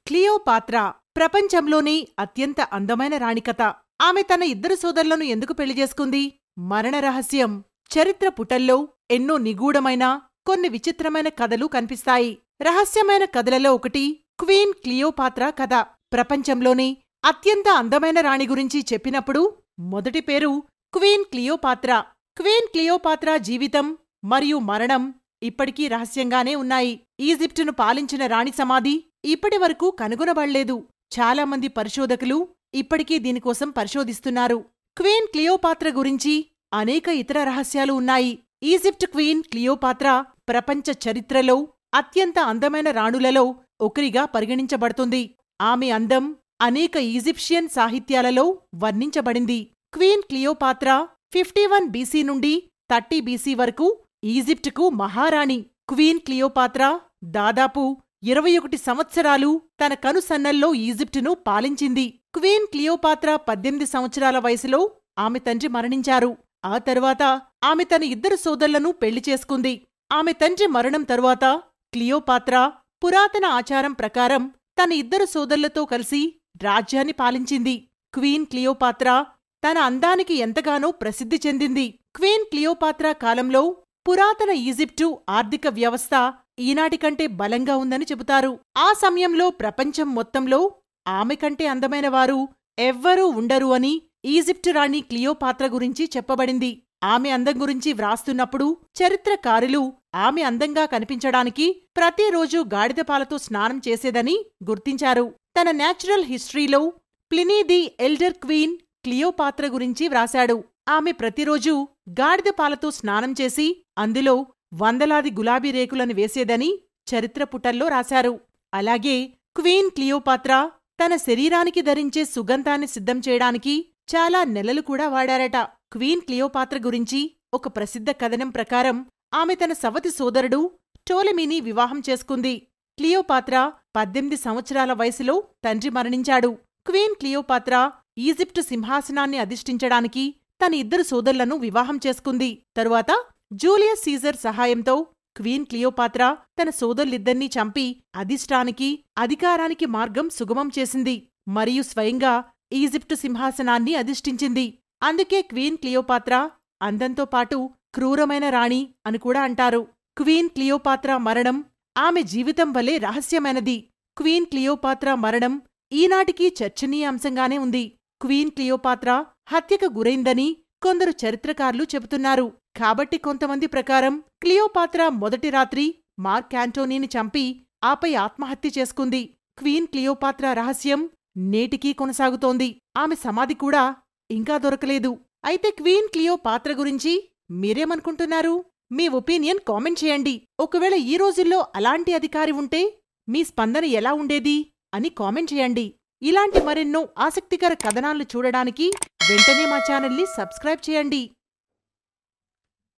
Cleopatra ప్రపంచంలోనే అత్యంత అందమైన రాణికథ. ఆమె తన ఇద్దరు సోదరులను ఎందుకు పెళ్లి చేసుకుంది? మరణ రహస్యం. చరిత్ర పుటల్లో ఎన్నో నిగూఢమైన, కొన్ని విచిత్రమైన కథలు కనిపిస్తాయి. రహస్యమైన కథలలో ఒకటి క్వీన్ క్లియోపాత్రా కథ. ప్రపంచంలోనే అత్యంత అందమైన రాణి గురించి చెప్పినప్పుడు మొదటి పేరు క్వీన్ క్లియోపాత్రా. క్వీన్ క్లియోపాత్రా జీవితం మరియు మరణం ఇప్పటికీ రహస్యంగానే ఉన్నాయి. ఈజిప్టును పాలించిన రాణి సమాధి ఇప్పటివరకు కనుగొనబడలేదు. చాలామంది పరిశోధకులు ఇప్పటికీ దీనికోసం పరిశోధిస్తున్నారు. క్వీన్ క్లియోపాత్ర గురించి అనేక ఇతర రహస్యాలు ఉన్నాయి. ఈజిప్ట్ క్వీన్ క్లియోపాత్రా ప్రపంచ చరిత్రలో అత్యంత అందమైన రాణులలో ఒకరిగా పరిగణించబడుతుంది. ఆమె అందం అనేక ఈజిప్షియన్ సాహిత్యాలలో వర్ణించబడింది. క్వీన్ క్లియోపాత్రా 51 బీసీ నుండి 30 బీసీ వరకు ఈజిప్టుకు మహారాణి. క్వీన్ క్లియోపాత్రా దాదాపు 21 సంవత్సరాలు తన కనుసన్నల్లో ఈజిప్టును పాలించింది. క్వీన్ క్లియోపాత్రా 18 సంవత్సరాల వయసులో ఆమె తండ్రి మరణించారు. ఆ తరువాత ఆమె తన ఇద్దరు సోదరులను పెళ్లి చేసుకుంది. ఆమె తండ్రి మరణం తరువాత క్లియోపాత్రా పురాతన ఆచారం ప్రకారం తన ఇద్దరు సోదరులతో కలిసి రాజ్యాన్ని పాలించింది. క్వీన్ క్లియోపాత్రా తన అందానికి ఎంతగానో ప్రసిద్ధి చెందింది. క్వీన్ క్లియోపాత్రా కాలంలో పురాతన ఈజిప్టు ఆర్థిక వ్యవస్థ ఈనాటికంటే బలంగా ఉందని చెబుతారు. ఆ సమయంలో ప్రపంచం మొత్తంలో ఆమె కంటే అందమైనవారు ఎవ్వరూ ఉండరు అని ఈజిప్టు రాణి క్లియోపాత్ర గురించి చెప్పబడింది. ఆమె అందం గురించి వ్రాస్తున్నప్పుడు చరిత్రకారులు ఆమె అందంగా కనిపించడానికి ప్రతిరోజూ గాడిదపాలతో స్నానం చేసేదని గుర్తించారు. తన న్యాచురల్ హిస్టరీలో ప్లినీ ది ఎల్డర్ క్వీన్ క్లియోపాత్ర గురించి వ్రాశాడు. ఆమె ప్రతిరోజూ గాడిదపాలతో స్నానం చేసి అందులో వందలాది గులాబీ రేకులను వేసేదని చరిత్ర పుటల్లో రాశారు. అలాగే క్వీన్ క్లియోపాత్రా తన శరీరానికి ధరించే సుగంధాన్ని సిద్ధం చేయడానికి చాలా నెలలు కూడా వాడారట. క్వీన్ క్లియోపాత్ర గురించి ఒక ప్రసిద్ధ కథనం ప్రకారం ఆమె తన సవతి సోదరుడు టోలెమీని వివాహం చేసుకుంది. క్లియోపాత్రా 18 సంవత్సరాల వయసులో తండ్రి మరణించాడు. క్వీన్ క్లియోపాత్రా ఈజిప్టు సింహాసనాన్ని అధిష్ఠించడానికి తన ఇద్దరు సోదరులను వివాహం చేసుకుంది. తరువాత జూలియస్ సీజర్ సహాయంతో క్వీన్ క్లియోపాత్రా తన సోదరులిద్దర్నీ చంపి అధికారానికి మార్గం సుగమం చేసింది మరియు స్వయంగా ఈజిప్టు సింహాసనాన్ని అధిష్ఠించింది. అందుకే క్వీన్ క్లియోపాత్రా అందంతో పాటు క్రూరమైన రాణి అని కూడా అంటారు. క్వీన్ క్లియోపాత్రా మరణం ఆమె జీవితం వలె రహస్యమైనది. క్వీన్ క్లియోపాత్రా మరణం ఈనాటికీ చర్చనీయాంశంగానే ఉంది. క్వీన్ క్లియోపాత్రా హత్యకు గురైందని కొందరు చరిత్రకారులు చెబుతున్నారు. కాబట్టి కొంతమంది ప్రకారం క్లియోపాత్రా మొదటి రాత్రి మార్క్ యాంటోనీని చంపి ఆపై ఆత్మహత్య చేసుకుంది. క్వీన్ క్లియోపాత్రా రహస్యం నేటికీ కొనసాగుతోంది. ఆమె సమాధి కూడా ఇంకా దొరకలేదు. అయితే క్వీన్ క్లియోపాత్ర గురించి మీరేమనుకుంటున్నారు? మీ ఒపీనియన్ కామెంట్ చేయండి. ఒకవేళ ఈ రోజుల్లో అలాంటి అధికారి ఉంటే మీ స్పందన ఎలా ఉండేది అని కామెంట్ చేయండి. ఇలాంటి మరెన్నో ఆసక్తికర కథనాలు చూడడానికి వెంటనే మా ఛానల్ని సబ్స్క్రైబ్ చేయండి.